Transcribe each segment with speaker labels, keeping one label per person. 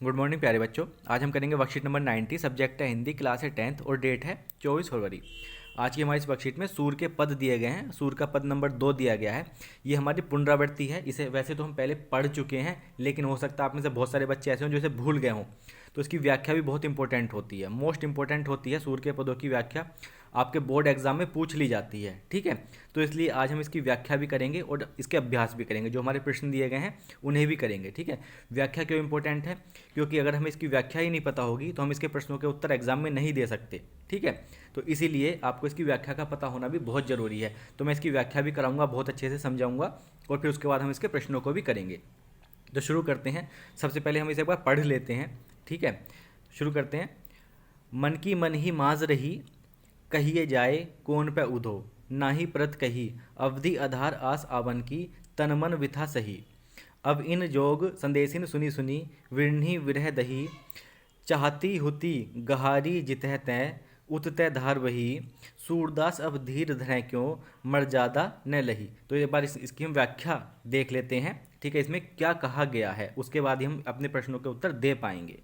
Speaker 1: Good morning प्यारे बच्चों। आज हम करेंगे वर्कशीट नंबर 90। सब्जेक्ट है हिंदी, क्लास है 10th और डेट है 24 फरवरी। आज की हमारी इस वर्कशीट में सूर के पद दिए गए हैं। सूर का पद नंबर 2 दिया गया है। ये हमारी पुनरावृत्ति है। इसे वैसे तो हम पहले पढ़ चुके हैं, लेकिन हो सकता है आप में से बहुत सारे बच्चे ऐसे हों जो इसे भूल गए हों, तो इसकी व्याख्या भी बहुत इंपॉर्टेंट होती है, मोस्ट इंपॉर्टेंट होती है। सूर के पदों की व्याख्या आपके बोर्ड एग्जाम में पूछ ली जाती है, ठीक है। तो इसलिए आज हम इसकी व्याख्या भी करेंगे और इसके अभ्यास भी करेंगे। जो हमारे प्रश्न दिए गए हैं उन्हें भी करेंगे, ठीक है। व्याख्या क्यों इंपॉर्टेंट है? क्योंकि अगर हमें इसकी व्याख्या ही नहीं पता होगी तो हम इसके प्रश्नों के उत्तर एग्जाम में नहीं दे सकते, ठीक है। तो इसीलिए आपको इसकी व्याख्या का पता होना भी बहुत ज़रूरी है। तो मैं इसकी व्याख्या भी कराऊंगा, बहुत अच्छे से समझाऊंगा और फिर उसके बाद हम इसके प्रश्नों को भी करेंगे। तो शुरू करते हैं। सबसे पहले हम इसे एक बार पढ़ लेते हैं, ठीक है। शुरू करते हैं। मन की मन ही माज रही, कहिए जाए कौन पे उधो, नाही प्रत कही, अवधि आधार आस आवन की, तन मन विथा सही। अब इन जोग संदेशिन सुनी सुनी, विरही विरह दही, चाहती हुती गहारी जितह तय, उततय धार वही, सूरदास अब धीर धरें क्यों, मर्यादा न लही। तो एक बार इसकी हम व्याख्या देख लेते हैं, ठीक है। इसमें क्या कहा गया है, उसके बाद ही हम अपने प्रश्नों के उत्तर दे पाएंगे।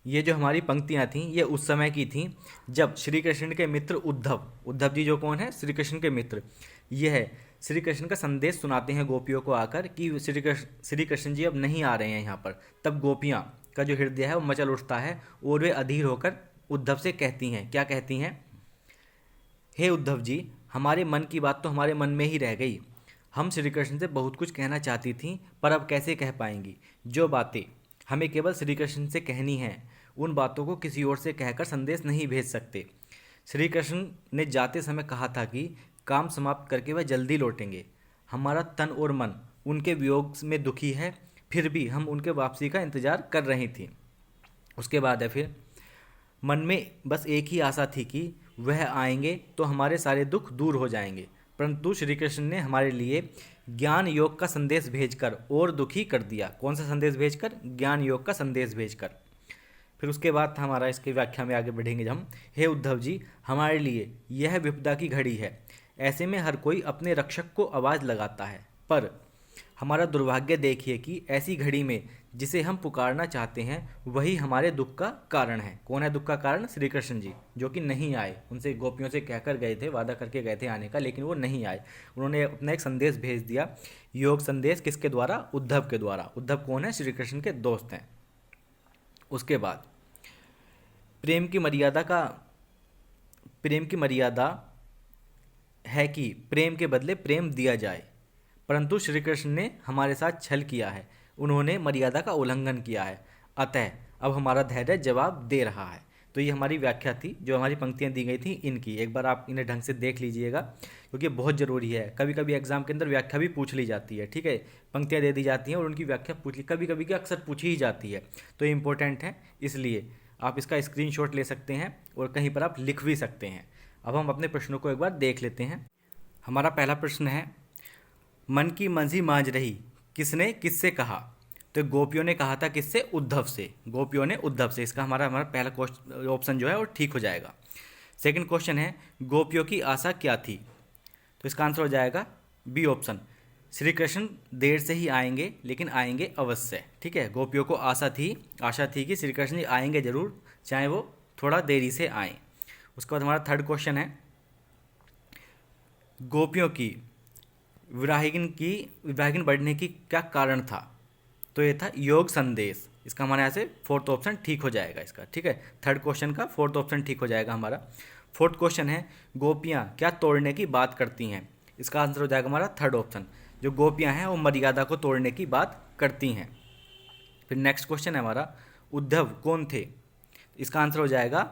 Speaker 1: ये जो हमारी पंक्तियाँ थीं ये उस समय की थीं जब श्री कृष्ण के मित्र उद्धव, उद्धव जी जो कौन है, श्री कृष्ण के मित्र, ये है श्री कृष्ण का संदेश सुनाते हैं गोपियों को आकर कि श्री कृष्ण जी अब नहीं आ रहे हैं यहाँ पर। तब गोपियाँ का जो हृदय है वो मचल उठता है और वे अधीर होकर उद्धव से कहती हैं, क्या कहती हैं? हे उद्धव जी, हमारे मन की बात तो हमारे मन में ही रह गई। हम श्री कृष्ण से बहुत कुछ कहना चाहती थी, पर अब कैसे कह पाएंगी। जो बातें हमें केवल श्री कृष्ण से कहनी हैं, उन बातों को किसी और से कहकर संदेश नहीं भेज सकते। श्री कृष्ण ने जाते समय कहा था कि काम समाप्त करके वह जल्दी लौटेंगे। हमारा तन और मन उनके वियोग में दुखी है, फिर भी हम उनके वापसी का इंतजार कर रही थी। उसके बाद है फिर, मन में बस एक ही आशा थी कि वह आएंगे तो हमारे सारे दुख दूर हो जाएंगे, परंतु श्री कृष्ण ने हमारे लिए ज्ञान योग का संदेश भेजकर और दुखी कर दिया। कौन सा संदेश भेजकर? ज्ञान योग का संदेश भेजकर। फिर उसके बाद हमारा इसकी व्याख्या में आगे बढ़ेंगे जब हम। हे उद्धव जी, हमारे लिए यह विपदा की घड़ी है। ऐसे में हर कोई अपने रक्षक को आवाज़ लगाता है, पर हमारा दुर्भाग्य देखिए कि ऐसी घड़ी में जिसे हम पुकारना चाहते हैं वही हमारे दुख का कारण है। कौन है दुख का कारण? श्री कृष्ण जी, जो कि नहीं आए। उनसे गोपियों से कहकर गए थे, वादा करके गए थे आने का, लेकिन वो नहीं आए। उन्होंने अपना एक संदेश भेज दिया, योग संदेश। किसके द्वारा? उद्धव के द्वारा। उद्धव कौन है? श्री कृष्ण के दोस्त हैं। उसके बाद प्रेम की मर्यादा का, प्रेम की मर्यादा है कि प्रेम के बदले प्रेम दिया जाए, परंतु श्री कृष्ण ने हमारे साथ छल किया है, उन्होंने मर्यादा का उल्लंघन किया है, अतः अब हमारा धैर्य जवाब दे रहा है। तो ये हमारी व्याख्या थी, जो हमारी पंक्तियाँ दी गई थी इनकी। एक बार आप इन्हें ढंग से देख लीजिएगा, क्योंकि बहुत ज़रूरी है। कभी कभी एग्जाम के अंदर व्याख्या भी पूछ ली जाती है, ठीक है। पंक्तियाँ दे दी जाती हैं और उनकी व्याख्या पूछ ली, कभी कभी क्या अक्सर पूछी ही जाती है। तो ये इंपॉर्टेंट है, इसलिए आप इसका स्क्रीनशॉट ले सकते हैं और कहीं पर आप लिख भी सकते हैं। अब हम अपने प्रश्नों को एक बार देख लेते हैं। हमारा पहला प्रश्न है, मन की मंझी मांझ रही, किसने किससे कहा? तो गोपियों ने कहा था किससे? उद्धव से। गोपियों ने उद्धव से। इसका हमारा पहला क्वेश्चन ऑप्शन जो है वो ठीक हो जाएगा। सेकंड क्वेश्चन है, गोपियों की आशा क्या थी? तो इसका आंसर हो जाएगा बी ऑप्शन, श्री कृष्ण देर से ही आएंगे लेकिन आएंगे अवश्य, ठीक है। गोपियों को आशा थी कि श्री कृष्ण जी आएंगे जरूर, चाहे वो थोड़ा देरी से आएँ। उसके बाद हमारा थर्ड क्वेश्चन है, गोपियों की विरागिन बढ़ने की क्या कारण था? तो ये था योग संदेश। इसका हमारे यहाँ से फोर्थ ऑप्शन ठीक हो जाएगा इसका, ठीक है। थर्ड क्वेश्चन का फोर्थ ऑप्शन ठीक हो जाएगा हमारा। फोर्थ क्वेश्चन है, गोपियाँ क्या तोड़ने की बात करती हैं? इसका आंसर हो जाएगा हमारा थर्ड ऑप्शन, जो गोपियाँ हैं वो मर्यादा को तोड़ने की बात करती हैं। फिर नेक्स्ट क्वेश्चन है हमारा, उद्धव कौन थे? इसका आंसर हो जाएगा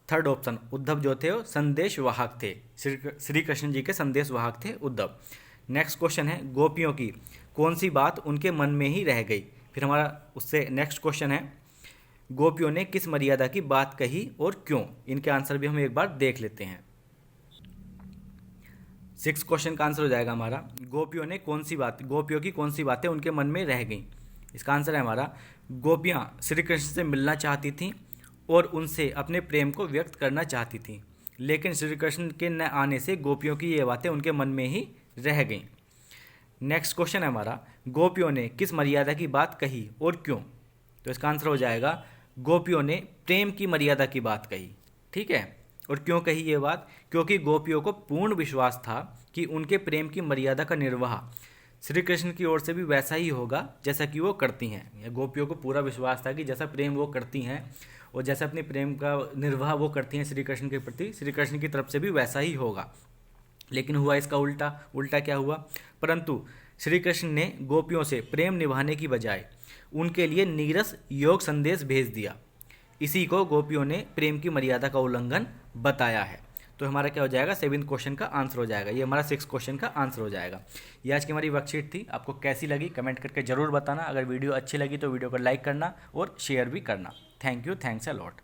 Speaker 1: थर्ड ऑप्शन, उद्धव जो थे वो संदेश वाहक थे। श्री कृष्ण जी के संदेश वाहक थे उद्धव। नेक्स्ट क्वेश्चन है, गोपियों की कौन सी बात उनके मन में ही रह गई? फिर हमारा उससे नेक्स्ट क्वेश्चन है, गोपियों ने किस मर्यादा की बात कही और क्यों? इनके आंसर भी हम एक बार देख लेते हैं। सिक्स क्वेश्चन का आंसर हो जाएगा हमारा, गोपियों की कौन सी बातें उनके मन में रह गई? इसका आंसर है हमारा, गोपियाँ श्री कृष्ण से मिलना चाहती थीं और उनसे अपने प्रेम को व्यक्त करना चाहती थीं, लेकिन श्री कृष्ण के न आने से गोपियों की ये बातें उनके मन में ही रह गईं। नेक्स्ट क्वेश्चन है हमारा, गोपियों ने किस मर्यादा की बात कही और क्यों? तो इसका आंसर हो जाएगा गोपियों ने प्रेम की मर्यादा की बात कही। ठीक है, और क्यों कही ये बात? क्योंकि गोपियों को पूर्ण विश्वास था कि उनके प्रेम की मर्यादा का निर्वाह श्री कृष्ण की ओर से भी वैसा ही होगा जैसा कि वो करती हैं। या गोपियों को पूरा विश्वास था कि जैसा प्रेम वो करती हैं और जैसा अपने प्रेम का निर्वाह वो करती हैं श्री कृष्ण के प्रति, श्री कृष्ण की तरफ से भी वैसा ही होगा। लेकिन हुआ इसका उल्टा। उल्टा क्या हुआ? परंतु श्री कृष्ण ने गोपियों से प्रेम निभाने की बजाय उनके लिए नीरस योग संदेश भेज दिया। इसी को गोपियों ने प्रेम की मर्यादा का उल्लंघन बताया है। तो हमारा क्या हो जाएगा? 7th क्वेश्चन का आंसर हो जाएगा। ये हमारा 6th क्वेश्चन का आंसर हो जाएगा। ये आज की हमारी वर्कशीट थी। आपको कैसी लगी कमेंट करके ज़रूर बताना। अगर वीडियो अच्छी लगी तो वीडियो को लाइक करना और शेयर भी करना। Thank you, thanks a lot.